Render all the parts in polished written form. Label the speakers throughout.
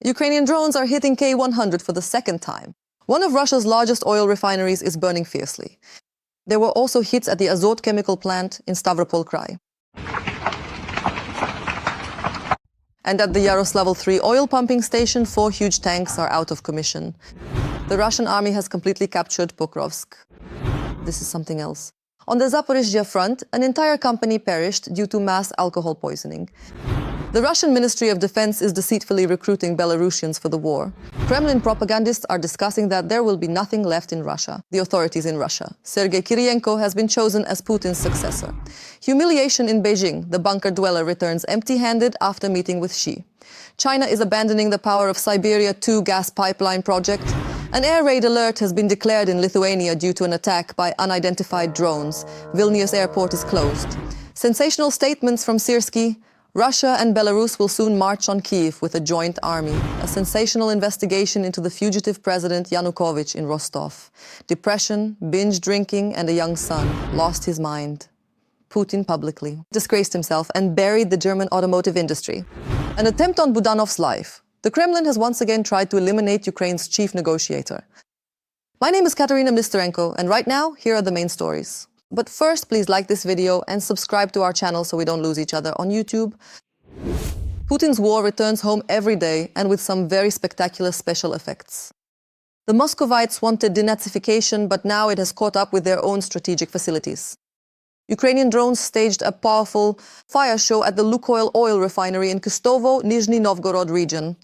Speaker 1: Ukrainian drones are hitting K100 for the second time. One of Russia's largest oil refineries is burning fiercely. There were also hits at the Azot chemical plant in Stavropol Krai. And at the Yaroslavl 3 oil pumping station, 4 huge tanks are out of commission. The Russian army has completely captured Pokrovsk. This is something else. On the Zaporizhzhia front, an entire company perished due to mass alcohol poisoning. The Russian Ministry of Defense is deceitfully recruiting Belarusians for the war. Kremlin propagandists are discussing that there will be nothing left in Russia. The authorities in Russia. Sergey Kiriyenko has been chosen as Putin's successor. Humiliation in Beijing. The bunker dweller returns empty-handed after meeting with Xi. China is abandoning the Power of Siberia 2 gas pipeline project. An air raid alert has been declared in Lithuania due to an attack by unidentified drones. Vilnius airport is closed. Sensational statements from Syrskyi. Russia and Belarus will soon march on Kyiv with a joint army. A sensational investigation into the fugitive president Yanukovych in Rostov. Depression, binge drinking, and a young son lost his mind. Putin publicly disgraced himself and buried the German automotive industry. An attempt on Budanov's life. The Kremlin has once again tried to eliminate Ukraine's chief negotiator. My name is Katerina Misterenko, and right now, here are the main stories. But first, please like this video and subscribe to our channel so we don't lose each other on YouTube. Putin's war returns home every day and with some very spectacular special effects. The Muscovites wanted denazification, but now it has caught up with their own strategic facilities. Ukrainian drones staged a powerful fire show at the Lukoil oil refinery in Kstovo, Nizhny Novgorod region.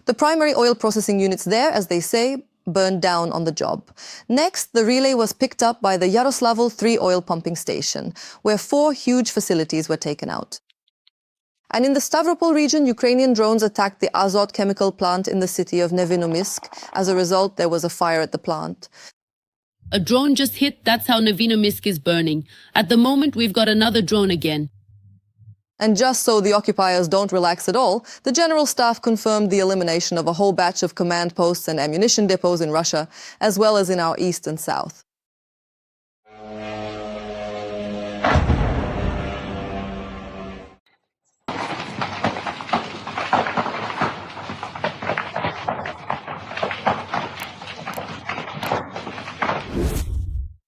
Speaker 1: The primary oil processing units there, as they say, burned down on the job. Next, the relay was picked up by the Yaroslavl 3 oil pumping station, where 4 huge facilities were taken out. And in the Stavropol region, Ukrainian drones attacked the Azot chemical plant in the city of Nevinomysk. As a result, there was a fire at the plant.
Speaker 2: A drone just hit, that's how Nevinomysk is burning. At the moment, we've got another drone again.
Speaker 1: And just so the occupiers don't relax at all, the General Staff confirmed the elimination of a whole batch of command posts and ammunition depots in Russia, as well as in our east and south.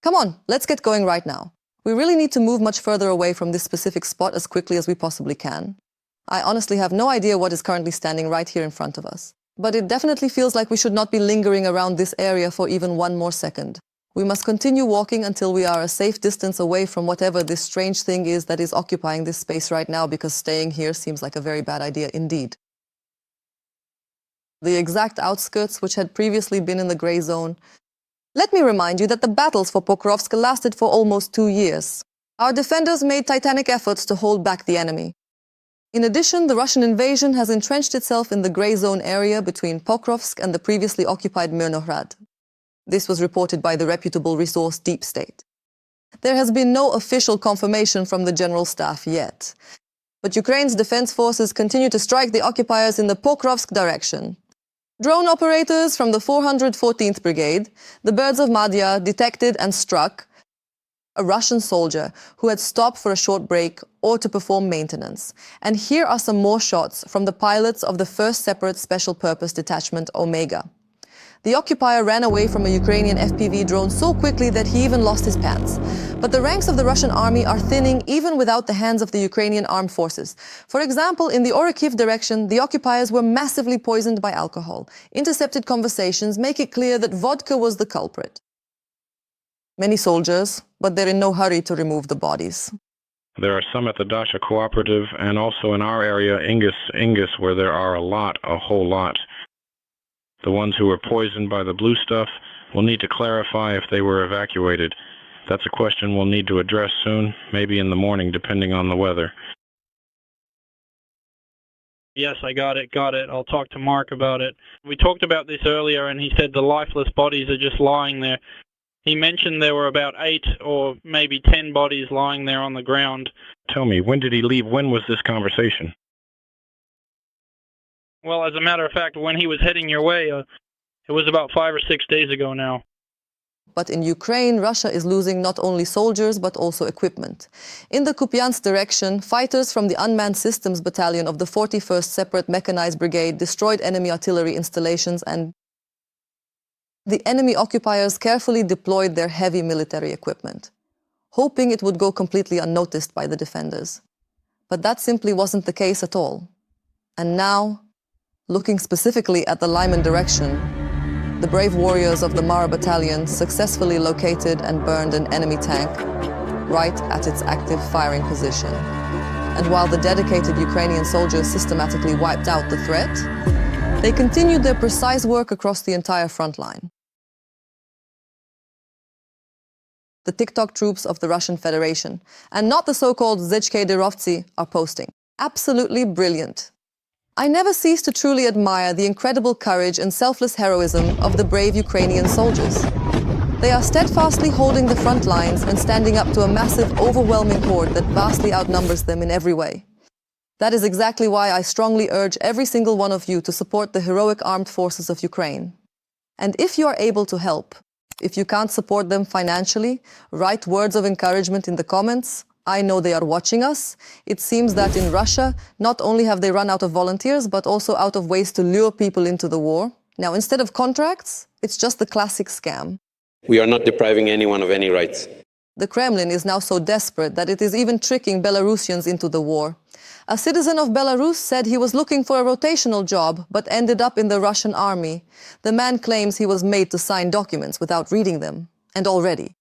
Speaker 1: Come on, let's get going right now. We really need to move much further away from this specific spot as quickly as we possibly can. I honestly have no idea what is currently standing right here in front of us. But it definitely feels like we should not be lingering around this area for even one more second. We must continue walking until we are a safe distance away from whatever this strange thing is that is occupying this space right now, because staying here seems like a very bad idea indeed. The exact outskirts, which had previously been in the gray zone. Let me remind you that the battles for Pokrovsk lasted for almost 2 years. Our defenders made titanic efforts to hold back the enemy. In addition, the Russian invasion has entrenched itself in the gray zone area between Pokrovsk and the previously occupied Mirnohrad. This was reported by the reputable resource Deep State. There has been no official confirmation from the General Staff yet. But Ukraine's defense forces continue to strike the occupiers in the Pokrovsk direction. Drone operators from the 414th Brigade, the Birds of Madhya, detected and struck a Russian soldier who had stopped for a short break or to perform maintenance. And here are some more shots from the pilots of the 1st Separate Special Purpose Detachment Omega. The occupier ran away from a Ukrainian FPV drone so quickly that he even lost his pants. But the ranks of the Russian army are thinning even without the hands of the Ukrainian armed forces. For example, in the Orikhiv direction, the occupiers were massively poisoned by alcohol. Intercepted conversations make it clear that vodka was the culprit. Many soldiers, but they're in no hurry to remove the bodies.
Speaker 3: There are some at the Dasha Cooperative and also in our area, Ingus, where there are a whole lot. The ones who were poisoned by the blue stuff will need to clarify if they were evacuated. That's a question we'll need to address soon, maybe in the morning, depending on the weather.
Speaker 4: Yes, I got it. I'll talk to Mark about it. We talked about this earlier, and he said the lifeless bodies are just lying there. He mentioned there were about 8 or maybe 10 bodies lying there on the ground.
Speaker 3: Tell me, when did he leave? When was this conversation?
Speaker 4: Well, as a matter of fact, when he was heading your way, it was about 5 or 6 days ago now.
Speaker 1: But in Ukraine, Russia is losing not only soldiers, but also equipment. In the Kupiansk direction, fighters from the Unmanned Systems Battalion of the 41st Separate Mechanized Brigade destroyed enemy artillery installations, and the enemy occupiers carefully deployed their heavy military equipment, hoping it would go completely unnoticed by the defenders. But that simply wasn't the case at all. And now, looking specifically at the Lyman direction, the brave warriors of the Mara Battalion successfully located and burned an enemy tank right at its active firing position. And while the dedicated Ukrainian soldiers systematically wiped out the threat, they continued their precise work across the entire front line. The TikTok troops of the Russian Federation, and not the so-called Zechkederovtsi, are posting. Absolutely brilliant. I never cease to truly admire the incredible courage and selfless heroism of the brave Ukrainian soldiers. They are steadfastly holding the front lines and standing up to a massive, overwhelming horde that vastly outnumbers them in every way. That is exactly why I strongly urge every single one of you to support the heroic armed forces of Ukraine. And if you are able to help, if you can't support them financially, write words of encouragement in the comments. I know they are watching us. It seems that in Russia, not only have they run out of volunteers, but also out of ways to lure people into the war. Now, instead of contracts, it's just the classic scam.
Speaker 5: We are not depriving anyone of any rights.
Speaker 1: The Kremlin is now so desperate that it is even tricking Belarusians into the war. A citizen of Belarus said he was looking for a rotational job, but ended up in the Russian army. The man claims he was made to sign documents without reading them, and already.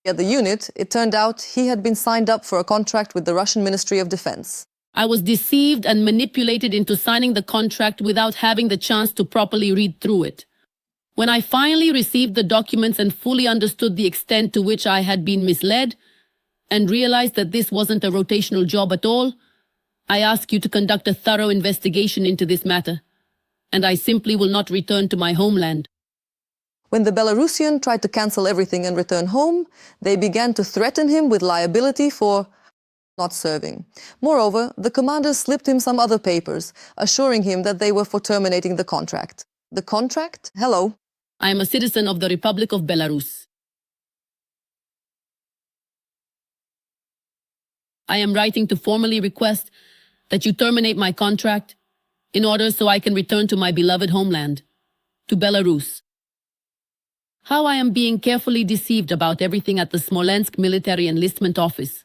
Speaker 1: At the unit, it turned out he had been signed up for a contract with the Russian Ministry of Defense.
Speaker 2: I was deceived and manipulated into signing the contract without having the chance to properly read through it. When I finally received the documents and fully understood the extent to which I had been misled, and realized that this wasn't a rotational job at all, I ask you to conduct a thorough investigation into this matter, and I simply will not return to my homeland.
Speaker 1: When the Belarusian tried to cancel everything and return home, they began to threaten him with liability for not serving. Moreover, the commanders slipped him some other papers, assuring him that they were for terminating the contract. The contract? Hello.
Speaker 2: I am a citizen of the Republic of Belarus. I am writing to formally request that you terminate my contract in order so I can return to my beloved homeland, to Belarus. How I am being carefully deceived about everything at the Smolensk military enlistment office.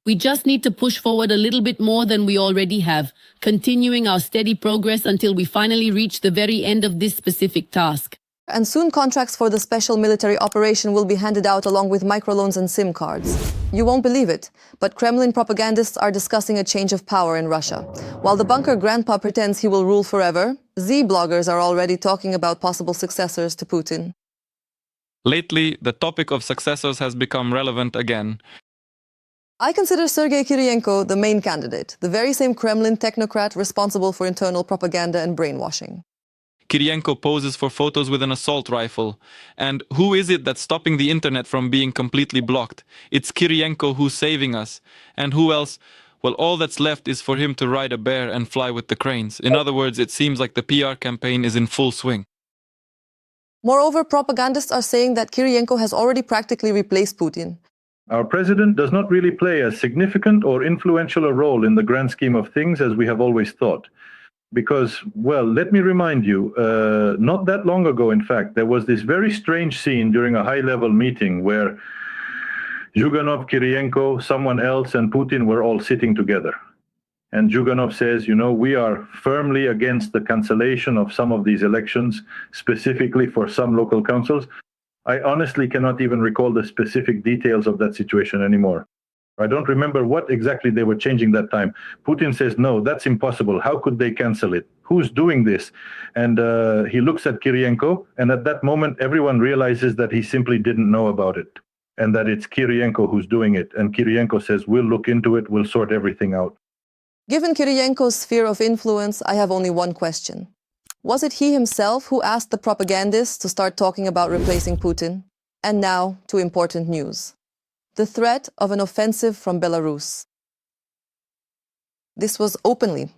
Speaker 2: We just need to push forward a little bit more than we already have, continuing our steady progress until we finally reach the very end of this specific task.
Speaker 1: And soon contracts for the special military operation will be handed out along with microloans and SIM cards. You won't believe it, but Kremlin propagandists are discussing a change of power in Russia. While the bunker grandpa pretends he will rule forever, Z-bloggers are already talking about possible successors to Putin.
Speaker 6: Lately, the topic of successors has become relevant again.
Speaker 1: I consider Sergey Kiriyenko the main candidate, the very same Kremlin technocrat responsible for internal propaganda and brainwashing.
Speaker 6: Kiriyenko poses for photos with an assault rifle. And who is it that's stopping the internet from being completely blocked? It's Kiriyenko who's saving us. And who else? Well, all that's left is for him to ride a bear and fly with the cranes. In other words, it seems like the PR campaign is in full swing.
Speaker 1: Moreover, propagandists are saying that Kiriyenko has already practically replaced Putin.
Speaker 7: Our president does not really play a significant or influential a role in the grand scheme of things as we have always thought. Because, well, let me remind you, not that long ago, in fact, there was this very strange scene during a high-level meeting where Budanov, Kiriyenko, someone else, and Putin were all sitting together. And Budanov says, you know, we are firmly against the cancellation of some of these elections, specifically for some local councils. I honestly cannot even recall the specific details of that situation anymore. I don't remember what exactly they were changing that time. Putin says, no, that's impossible. How could they cancel it? Who's doing this? And he looks at Kiriyenko, and at that moment, everyone realizes that he simply didn't know about it, and that it's Kiriyenko who's doing it. And Kiriyenko says, we'll look into it, we'll sort everything out.
Speaker 1: Given Kiriyenko's sphere of influence, I have only one question. Was it he himself who asked the propagandists to start talking about replacing Putin? And now to important news. the threat of an offensive from Belarus. This was openly.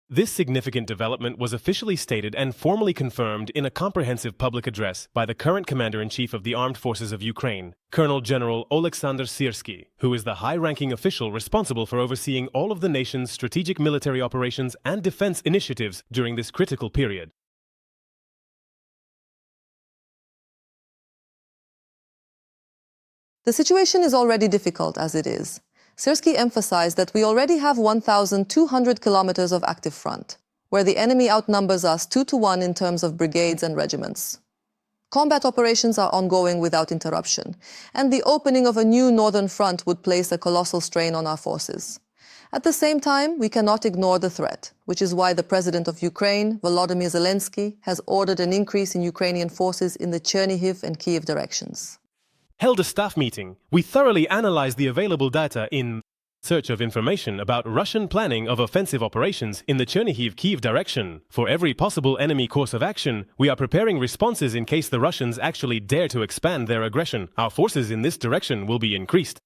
Speaker 8: This significant development was officially stated and formally confirmed in a comprehensive public address by the current Commander-in-Chief of the Armed Forces of Ukraine, Colonel General Oleksandr Syrskyi, who is the high-ranking official responsible for overseeing all of the nation's strategic military operations and defense initiatives during this critical period.
Speaker 1: The situation is already difficult as it is. Syrskyi emphasized that we already have 1,200 kilometers of active front, where the enemy outnumbers us 2-to-1 in terms of brigades and regiments. Combat operations are ongoing without interruption, and the opening of a new northern front would place a colossal strain on our forces. At the same time, we cannot ignore the threat, which is why the President of Ukraine, Volodymyr Zelensky, has ordered an increase in Ukrainian forces in the Chernihiv and Kyiv directions.
Speaker 8: Held a staff meeting, we thoroughly analyzed the available data in search of information about Russian planning of offensive operations in the Chernihiv-Kyiv direction. For every possible enemy course of action, we are preparing responses in case the Russians actually dare to expand their aggression. Our forces in this direction will be increased.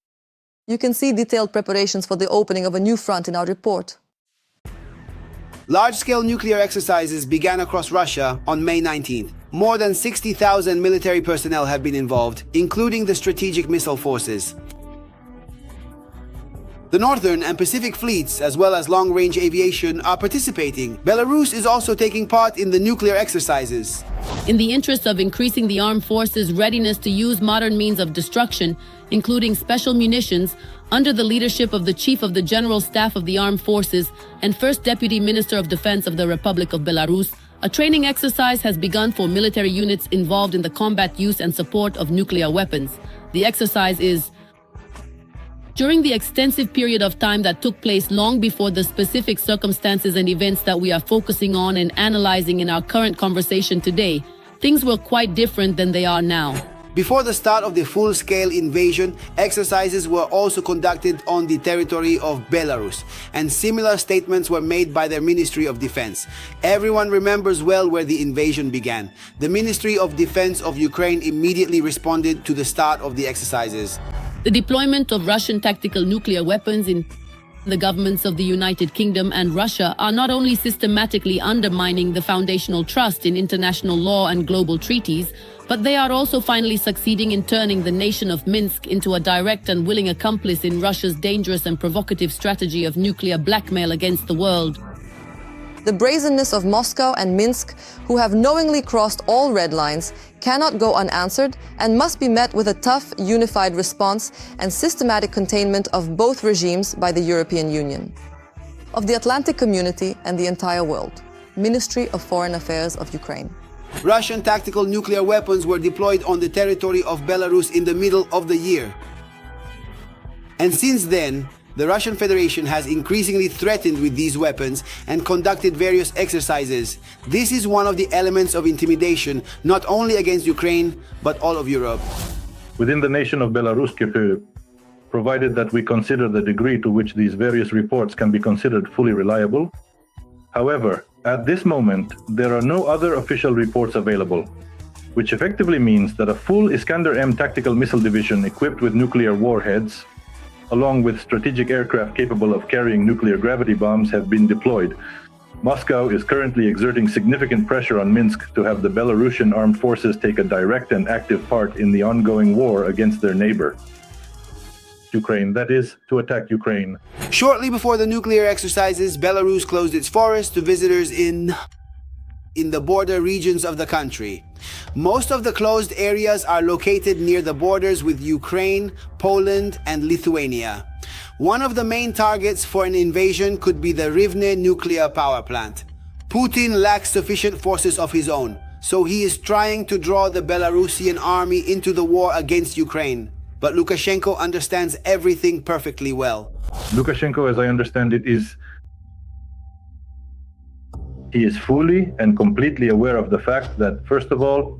Speaker 1: You can see detailed preparations for the opening of a new front in our report.
Speaker 9: Large-scale nuclear exercises began across Russia on May 19th. More than 60,000 military personnel have been involved, including the strategic missile forces. The Northern and Pacific fleets, as well as long-range aviation, are participating. Belarus is also taking part in the nuclear exercises.
Speaker 2: In the interest of increasing the armed forces' readiness to use modern means of destruction, including special munitions, under the leadership of the Chief of the General Staff of the Armed Forces and First Deputy Minister of Defense of the Republic of Belarus, a training exercise has begun for military units involved in the combat use and support of nuclear weapons. The exercise is during the extensive period of time that took place long before the specific circumstances and events that we are focusing on and analyzing in our current conversation today, things were quite different than they are now.
Speaker 9: Before the start of the full-scale invasion, exercises were also conducted on the territory of Belarus, and similar statements were made by their Ministry of Defense. Everyone remembers well where the invasion began. The Ministry of Defense of Ukraine immediately responded to the start of the exercises.
Speaker 2: The deployment of Russian tactical nuclear weapons in the governments of the United Kingdom and Russia are not only systematically undermining the foundational trust in international law and global treaties, but they are also finally succeeding in turning the nation of Minsk into a direct and willing accomplice in Russia's dangerous and provocative strategy of nuclear blackmail against the world.
Speaker 1: The brazenness of Moscow and Minsk, who have knowingly crossed all red lines, cannot go unanswered and must be met with a tough, unified response and systematic containment of both regimes by the European Union, of the Atlantic community and the entire world. Ministry of Foreign Affairs of Ukraine.
Speaker 9: Russian tactical nuclear weapons were deployed on the territory of Belarus in the middle of the year. And since then, the Russian Federation has increasingly threatened with these weapons and conducted various exercises. This is one of the elements of intimidation, not only against Ukraine, but all of Europe.
Speaker 7: Within the nation of Belarus, provided that we consider the degree to which these various reports can be considered fully reliable. However, at this moment, there are no other official reports available, which effectively means that a full Iskander-M tactical missile division equipped with nuclear warheads, along with strategic aircraft capable of carrying nuclear gravity bombs, have been deployed. Moscow is currently exerting significant pressure on Minsk to have the Belarusian armed forces take a direct and active part in the ongoing war against their neighbor, Ukraine, that is, to attack Ukraine.
Speaker 9: Shortly before the nuclear exercises, Belarus closed its forests to visitors in the border regions of the country. Most of the closed areas are located near the borders with Ukraine, Poland, and Lithuania. One of the main targets for an invasion could be the Rivne nuclear power plant. Putin lacks sufficient forces of his own, so he is trying to draw the Belarusian army into the war against Ukraine. But Lukashenko understands everything perfectly well.
Speaker 7: Lukashenko, as I understand it, he is fully and completely aware of the fact that, first of all,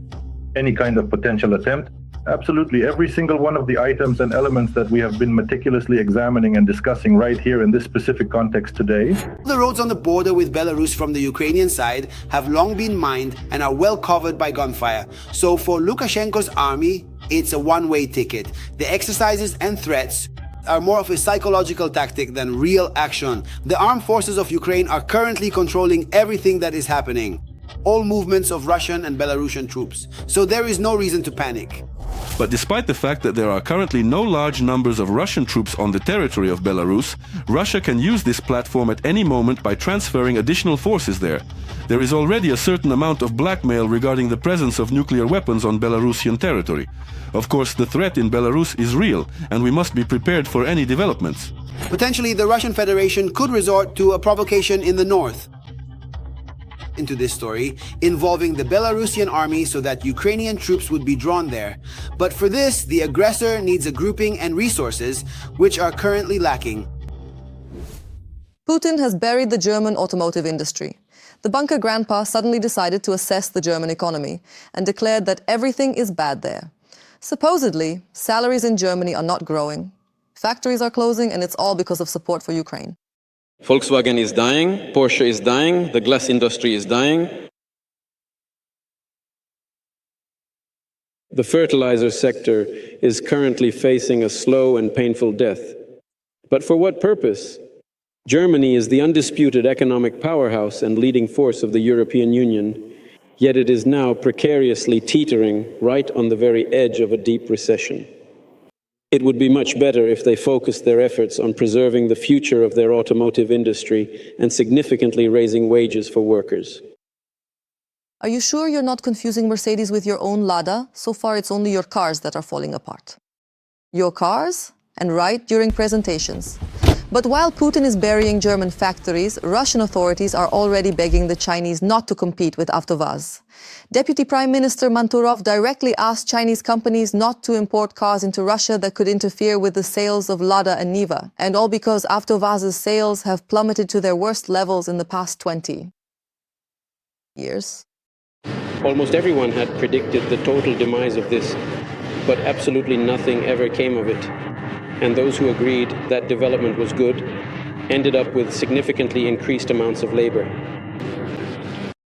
Speaker 7: any kind of potential attempt, absolutely every single one of the items and elements that we have been meticulously examining and discussing right here in this specific context today.
Speaker 9: The roads on the border with Belarus from the Ukrainian side have long been mined and are well covered by gunfire. So for Lukashenko's army, It's a one-way ticket. The exercises and threats are more of a psychological tactic than real action. The armed forces of Ukraine are currently controlling everything that is happening, all movements of Russian and Belarusian troops. So there is no reason to panic.
Speaker 10: But despite the fact that there are currently no large numbers of Russian troops on the territory of Belarus, Russia can use this platform at any moment by transferring additional forces there. There is already a certain amount of blackmail regarding the presence of nuclear weapons on Belarusian territory. Of course, the threat in Belarus is real, and we must be prepared for any developments.
Speaker 9: Potentially, the Russian Federation could resort to a provocation in the north into this story, involving the Belarusian army so that Ukrainian troops would be drawn there. But for this, the aggressor needs a grouping and resources which are currently lacking.
Speaker 1: Putin has buried the German automotive industry. The bunker grandpa suddenly decided to assess the German economy and declared that everything is bad there. Supposedly, salaries in Germany are not growing. Factories are closing, and it's all because of support for Ukraine.
Speaker 5: Volkswagen is dying, Porsche is dying, the glass industry is dying. The fertilizer sector is currently facing a slow and painful death. But for what purpose? Germany is the undisputed economic powerhouse and leading force of the European Union, yet it is now precariously teetering right on the very edge of a deep recession. It would be much better if they focused their efforts on preserving the future of their automotive industry and significantly raising wages for workers.
Speaker 1: Are you sure you're not confusing Mercedes with your own Lada? So far, it's only your cars that are falling apart. Your cars? And right during presentations. But while Putin is burying German factories, Russian authorities are already begging the Chinese not to compete with AvtoVAZ. Deputy Prime Minister Manturov directly asked Chinese companies not to import cars into Russia that could interfere with the sales of Lada and Niva, and all because AvtoVAZ's sales have plummeted to their worst levels in the past 20 years.
Speaker 5: Almost everyone had predicted the total demise of this, but absolutely nothing ever came of it. And those who agreed that development was good ended up with significantly increased amounts of labor.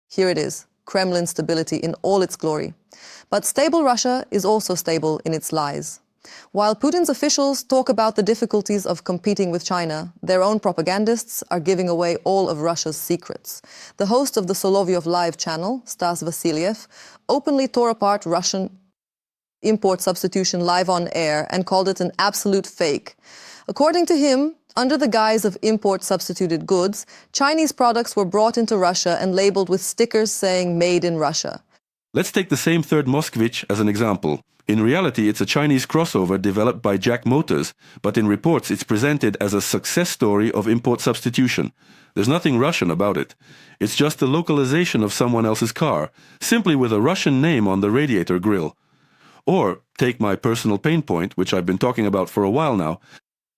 Speaker 1: Here it is, Kremlin stability in all its glory. But stable Russia is also stable in its lies. While Putin's officials talk about the difficulties of competing with China, their own propagandists are giving away all of Russia's secrets. The host of the Solovyov Live channel, Stas Vasiliev, openly tore apart Russian import substitution live on air and called it an absolute fake. According to him, under the guise of import substituted goods, Chinese products were brought into Russia and labeled with stickers saying "Made in Russia."
Speaker 10: Let's take the same third Moskvich as an example. In reality, it's a Chinese crossover developed by Jack Motors, but in reports it's presented as a success story of import substitution. There's nothing Russian about it. It's just the localization of someone else's car, simply with a Russian name on the radiator grille. Or, take my personal pain point, which I've been talking about for a while now.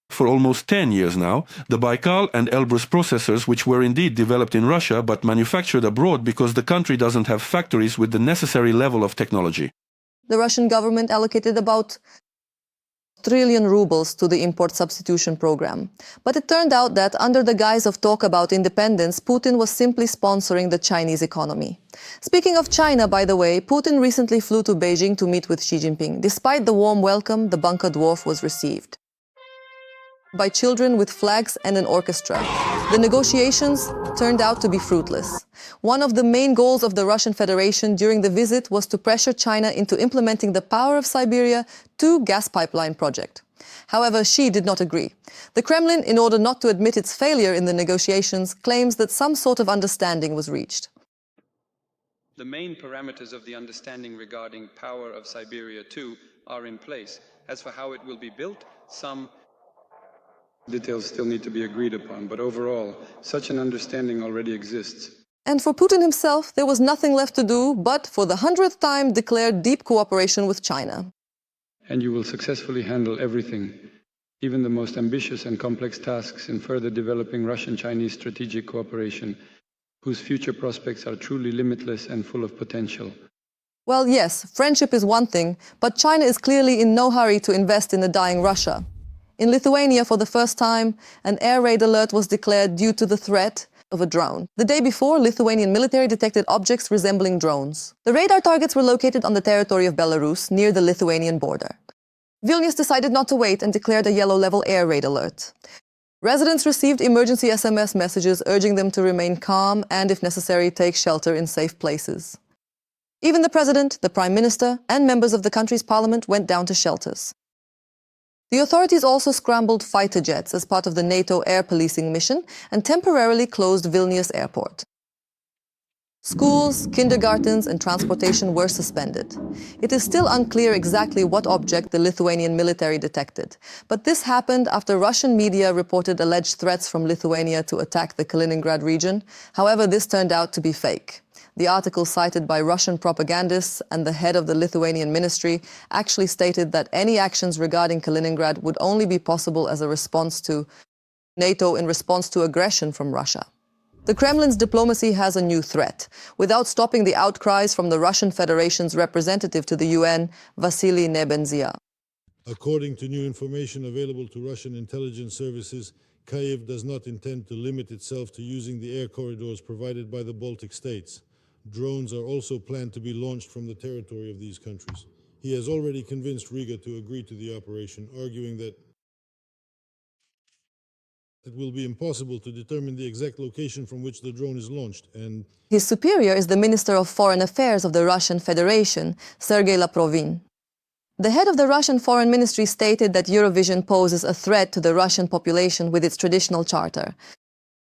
Speaker 10: For almost 10 years now, the Baikal and Elbrus processors, which were indeed developed in Russia but manufactured abroad because the country doesn't have factories with the necessary level of technology.
Speaker 1: The Russian government allocated about 1 trillion rubles to the import substitution program. But it turned out that under the guise of talk about independence, Putin was simply sponsoring the Chinese economy. Speaking of China, by the way, Putin recently flew to Beijing to meet with Xi Jinping. Despite the warm welcome, the bunker dwarf was received by children with flags and an orchestra. The negotiations turned out to be fruitless. One of the main goals of the Russian Federation during the visit was to pressure China into implementing the Power of Siberia 2 gas pipeline project. However, Xi did not agree. The Kremlin, in order not to admit its failure in the negotiations, claims that some sort of understanding was reached.
Speaker 11: The main parameters of the understanding regarding Power of Siberia 2 are in place. As for how it will be built, some details still need to be agreed upon, but overall, such an understanding already exists.
Speaker 1: And for Putin himself, there was nothing left to do but, for the 100th time, declare deep cooperation with China.
Speaker 11: And you will successfully handle everything, even the most ambitious and complex tasks in further developing Russian-Chinese strategic cooperation, whose future prospects are truly limitless and full of potential.
Speaker 1: Well, yes, friendship is one thing, but China is clearly in no hurry to invest in a dying Russia. In Lithuania, for the first time, an air raid alert was declared due to the threat of a drone. The day before, Lithuanian military detected objects resembling drones. The radar targets were located on the territory of Belarus, near the Lithuanian border. Vilnius decided not to wait and declared a yellow-level air raid alert. Residents received emergency SMS messages urging them to remain calm and, if necessary, take shelter in safe places. Even the president, the prime minister, and members of the country's parliament went down to shelters. The authorities also scrambled fighter jets as part of the NATO air policing mission and temporarily closed Vilnius airport. Schools, kindergartens, and transportation were suspended. It is still unclear exactly what object the Lithuanian military detected, but this happened after Russian media reported alleged threats from Lithuania to attack the Kaliningrad region. However, this turned out to be fake. The article cited by Russian propagandists and the head of the Lithuanian ministry actually stated that any actions regarding Kaliningrad would only be possible as a response to NATO in response to aggression from Russia. The Kremlin's diplomacy has a new threat. Without stopping the outcries from the Russian Federation's representative to the UN, Vasily Nebenzia.
Speaker 12: According to new information available to Russian intelligence services, Kyiv does not intend to limit itself to using the air corridors provided by the Baltic states. Drones are also planned to be launched from the territory of these countries. He has already convinced Riga to agree to the operation, arguing that it will be impossible to determine the exact location from which the drone is launched, and
Speaker 1: his superior is the Minister of Foreign Affairs of the Russian Federation, Sergey Lavrov. The head of the Russian Foreign Ministry stated that Eurovision poses a threat to the Russian population with its traditional charter.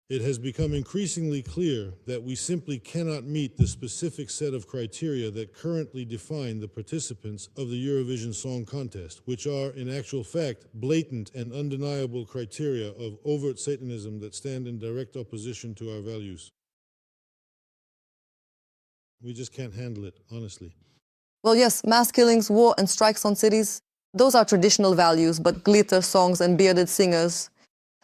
Speaker 12: It has become increasingly clear that we simply cannot meet the specific set of criteria that currently define the participants of the Eurovision Song Contest, which are, in actual fact, blatant and undeniable criteria of overt Satanism that stand in direct opposition to our values. We just can't handle it, honestly.
Speaker 1: Well, yes, mass killings, war, and strikes on cities, those are traditional values, but glitter songs and bearded singers,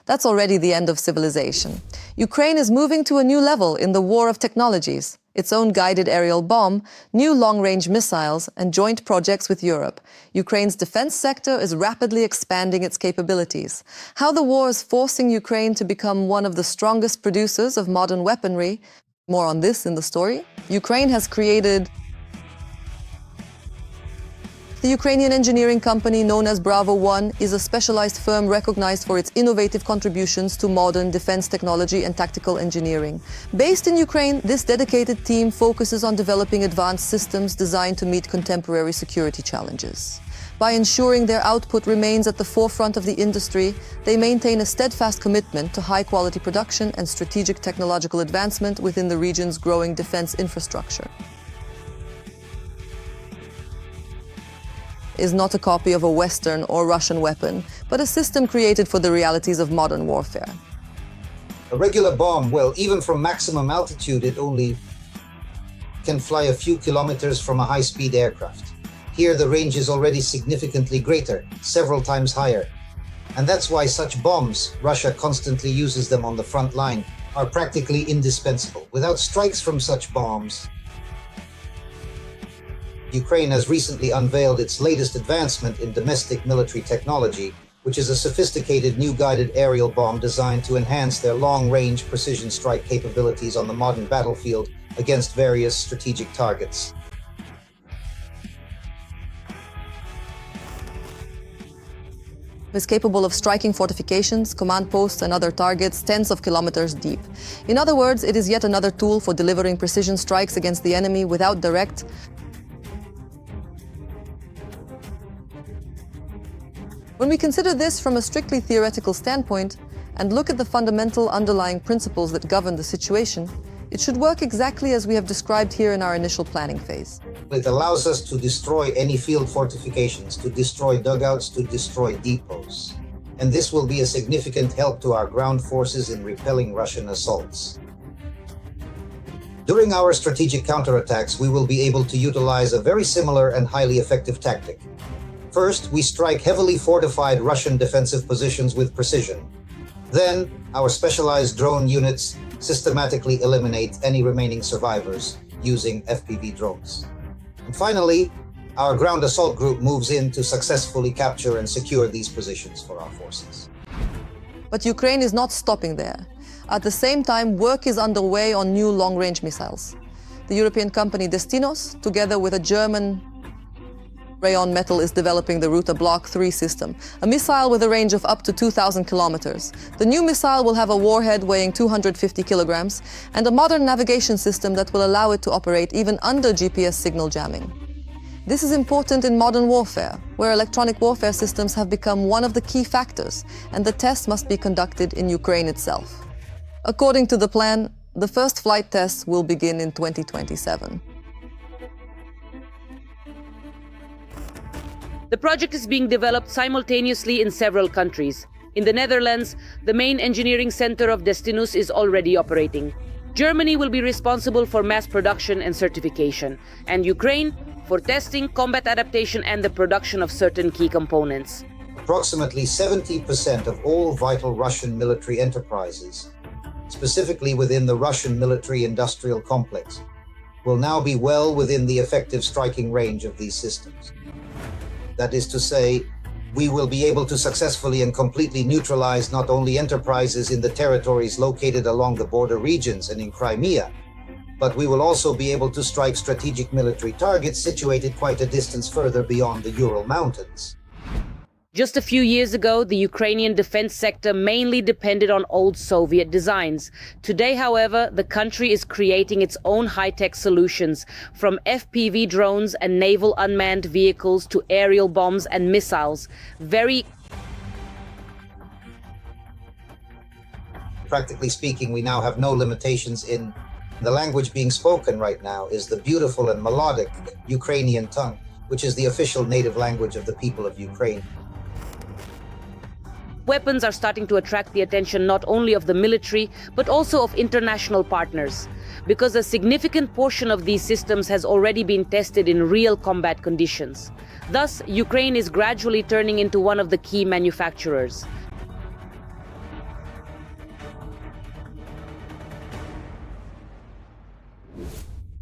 Speaker 1: that's already the end of civilization. Ukraine is moving to a new level in the war of technologies. Its own guided aerial bomb, new long-range missiles, and joint projects with Europe. Ukraine's defense sector is rapidly expanding its capabilities. How the war is forcing Ukraine to become one of the strongest producers of modern weaponry. More on this in the story. Ukraine has created the Ukrainian engineering company known as Bravo One is a specialized firm recognized for its innovative contributions to modern defense technology and tactical engineering. Based in Ukraine, this dedicated team focuses on developing advanced systems designed to meet contemporary security challenges. By ensuring their output remains at the forefront of the industry, they maintain a steadfast commitment to high-quality production and strategic technological advancement within the region's growing defense infrastructure. Is not a copy of a Western or Russian weapon, but a system created for the realities of modern warfare.
Speaker 13: A regular bomb, well, even from maximum altitude, it only can fly a few kilometers from a high-speed aircraft. Here, the range is already significantly greater, several times higher. And that's why such bombs, Russia constantly uses them on the front line, are practically indispensable. Without strikes from such bombs, Ukraine has recently unveiled its latest advancement in domestic military technology, which is a sophisticated new guided aerial bomb designed to enhance their long-range precision strike capabilities on the modern battlefield against various strategic targets.
Speaker 1: It is capable of striking fortifications, command posts, and other targets tens of kilometers deep. In other words, it is yet another tool for delivering precision strikes against the enemy without direct When we consider this from a strictly theoretical standpoint and look at the fundamental underlying principles that govern the situation, it should work exactly as we have described here in our initial planning phase.
Speaker 13: It allows us to destroy any field fortifications, to destroy dugouts, to destroy depots. And this will be a significant help to our ground forces in repelling Russian assaults. During our strategic counterattacks, we will be able to utilize a very similar and highly effective tactic. First, we strike heavily fortified Russian defensive positions with precision. Then, our specialized drone units systematically eliminate any remaining survivors using FPV drones. And finally, our ground assault group moves in to successfully capture and secure these positions for our forces.
Speaker 1: But Ukraine is not stopping there. At the same time, work is underway on new long-range missiles. The European company Destinos, together with a German Rayon Metal, is developing the Ruta Block 3 system, a missile with a range of up to 2,000 kilometers. The new missile will have a warhead weighing 250 kilograms and a modern navigation system that will allow it to operate even under GPS signal jamming. This is important in modern warfare, where electronic warfare systems have become one of the key factors, and the tests must be conducted in Ukraine itself. According to the plan, the first flight tests will begin in 2027.
Speaker 14: The project is being developed simultaneously in several countries. In the Netherlands, the main engineering center of Destinus is already operating. Germany will be responsible for mass production and certification, and Ukraine for testing, combat adaptation, and the production of certain key components.
Speaker 13: Approximately 70% of all vital Russian military enterprises, specifically within the Russian military-industrial complex, will now be well within the effective striking range of these systems. That is to say, we will be able to successfully and completely neutralize not only enterprises in the territories located along the border regions and in Crimea, but we will also be able to strike strategic military targets situated quite a distance further beyond the Ural Mountains.
Speaker 14: Just a few years ago, the Ukrainian defense sector mainly depended on old Soviet designs. Today, however, the country is creating its own high-tech solutions, from FPV drones and naval unmanned vehicles to aerial bombs and missiles.
Speaker 13: Practically speaking, we now have no limitations in the language being spoken right now is the beautiful and melodic Ukrainian tongue, which is the official native language of the people of Ukraine.
Speaker 14: Weapons are starting to attract the attention not only of the military, but also of international partners, because a significant portion of these systems has already been tested in real combat conditions. Thus, Ukraine is gradually turning into one of the key manufacturers.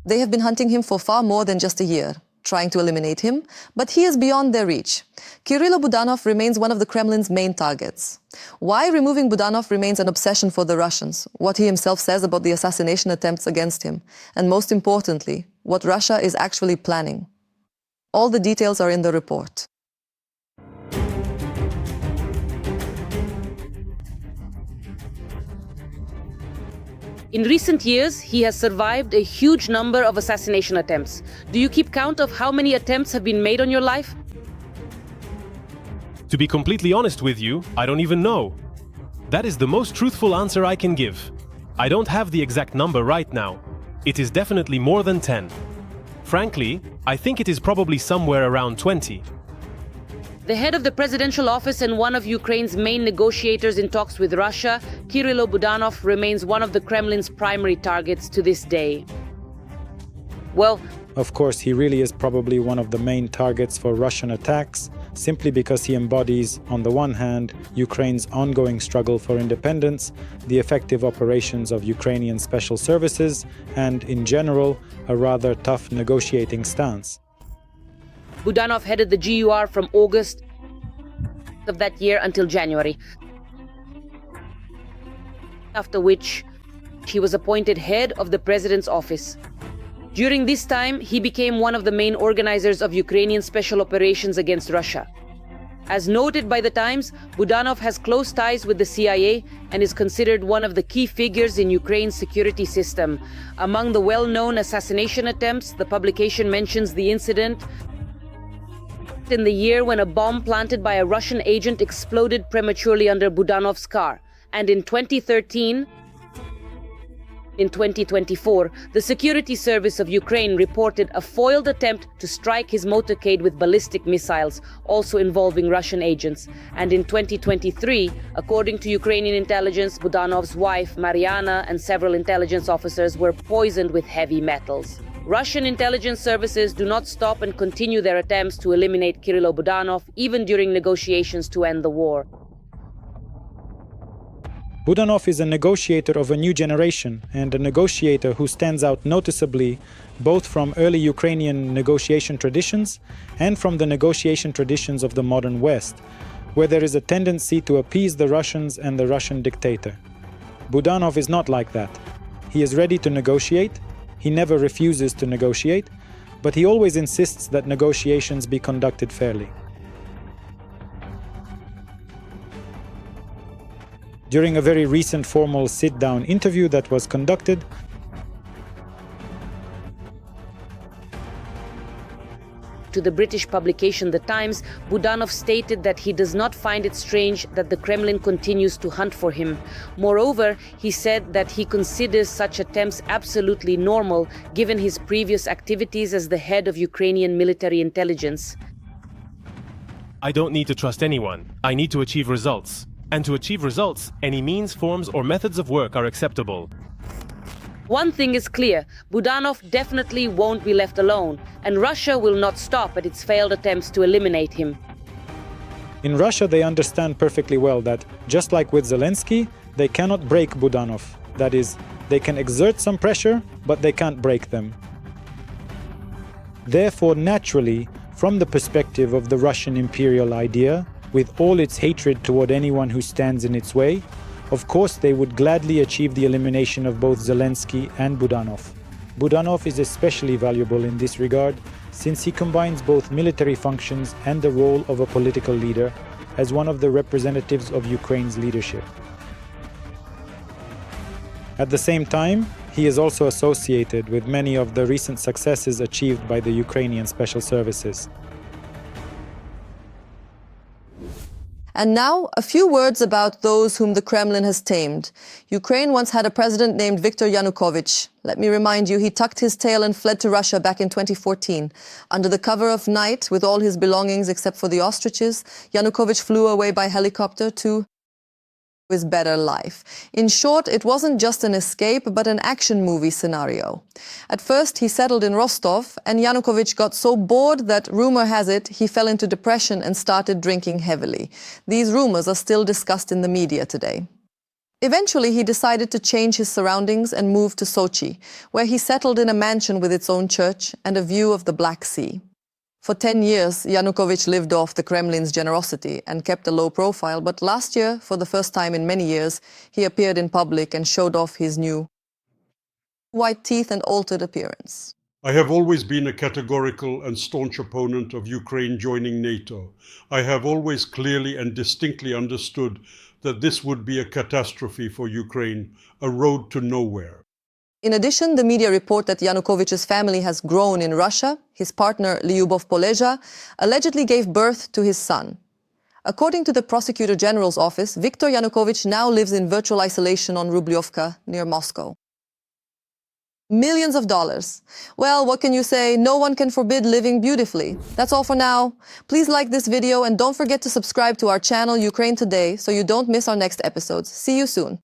Speaker 1: They have been hunting him for far more than just a year, trying to eliminate him, but he is beyond their reach. Kirill Budanov remains one of the Kremlin's main targets. Why removing Budanov remains an obsession for the Russians, what he himself says about the assassination attempts against him, and most importantly, what Russia is actually planning. All the details are in the report.
Speaker 14: In recent years, he has survived a huge number of assassination attempts. Do you keep count of how many attempts have been made on your life?
Speaker 8: To be completely honest with you, I don't even know. That is the most truthful answer I can give. I don't have the exact number right now. It is definitely more than 10. Frankly, I think it is probably somewhere around 20.
Speaker 14: The head of the presidential office and one of Ukraine's main negotiators in talks with Russia, Kirill Budanov, remains one of the Kremlin's primary targets to this day. Well,
Speaker 15: of course, he really is probably one of the main targets for Russian attacks, simply because he embodies, on the one hand, Ukraine's ongoing struggle for independence, the effective operations of Ukrainian special services, and, in general, a rather tough negotiating stance.
Speaker 14: Budanov headed the GUR from August of that year until January, after which he was appointed head of the president's office. During this time, he became one of the main organizers of Ukrainian special operations against Russia. As noted by the Times, Budanov has close ties with the CIA and is considered one of the key figures in Ukraine's security system. Among the well-known assassination attempts, the publication mentions the incident in the year when a bomb planted by a Russian agent exploded prematurely under Budanov's car. And in 2013, in 2024, the Security Service of Ukraine reported a foiled attempt to strike his motorcade with ballistic missiles, also involving Russian agents. And in 2023, according to Ukrainian intelligence, Budanov's wife, Mariana, and several intelligence officers were poisoned with heavy metals. Russian intelligence services do not stop and continue their attempts to eliminate Kirill Budanov, even during negotiations to end the war.
Speaker 15: Budanov is a negotiator of a new generation and a negotiator who stands out noticeably both from early Ukrainian negotiation traditions and from the negotiation traditions of the modern West, where there is a tendency to appease the Russians and the Russian dictator. Budanov is not like that. He is ready to negotiate. He never refuses to negotiate, but he always insists that negotiations be conducted fairly. During a very recent formal sit-down interview that was conducted,
Speaker 14: to the British publication The Times, Budanov stated that he does not find it strange that the Kremlin continues to hunt for him. Moreover, he said that he considers such attempts absolutely normal, given his previous activities as the head of Ukrainian military intelligence.
Speaker 8: I don't need to trust anyone. I need to achieve results. And to achieve results, any means, forms, or methods of work are acceptable.
Speaker 14: One thing is clear, Budanov definitely won't be left alone, and Russia will not stop at its failed attempts to eliminate him.
Speaker 15: in Russia they understand perfectly well that, just like with Zelensky, they cannot break Budanov. That is, they can exert some pressure, but they can't break them. Therefore, naturally, from the perspective of the Russian imperial idea, with all its hatred toward anyone who stands in its way, of course they would gladly achieve the elimination of both Zelensky and Budanov. Budanov is especially valuable in this regard, since he combines both military functions and the role of a political leader as one of the representatives of Ukraine's leadership. At the same time, he is also associated with many of the recent successes achieved by the Ukrainian special services.
Speaker 1: And now, a few words about those whom the Kremlin has tamed. Ukraine once had a president named Viktor Yanukovych. Let me remind you, he tucked his tail and fled to Russia back in 2014. Under the cover of night, with all his belongings except for the ostriches, Yanukovych flew away by helicopter to his better life. In short, it wasn't just an escape, but an action movie scenario. At first, he settled in Rostov, and Yanukovych got so bored that, rumor has it, he fell into depression and started drinking heavily. These rumors are still discussed in the media today. Eventually, he decided to change his surroundings and move to Sochi, where he settled in a mansion with its own church and a view of the Black Sea. For 10 years, Yanukovych lived off the Kremlin's generosity and kept a low profile, but last year, for the first time in many years, he appeared in public and showed off his new white teeth and altered appearance.
Speaker 16: I have always been a categorical and staunch opponent of Ukraine joining NATO. I have always clearly and distinctly understood that this would be a catastrophe for Ukraine, a road to nowhere.
Speaker 1: In addition, the media report that Yanukovych's family has grown in Russia. His partner, Lyubov Polezha, allegedly gave birth to his son. According to the Prosecutor General's office, Viktor Yanukovych now lives in virtual isolation on Rubliovka, near Moscow. Millions of dollars. Well, what can you say? No one can forbid living beautifully. That's all for now. Please like this video and don't forget to subscribe to our channel Ukraine Today so you don't miss our next episodes. See you soon.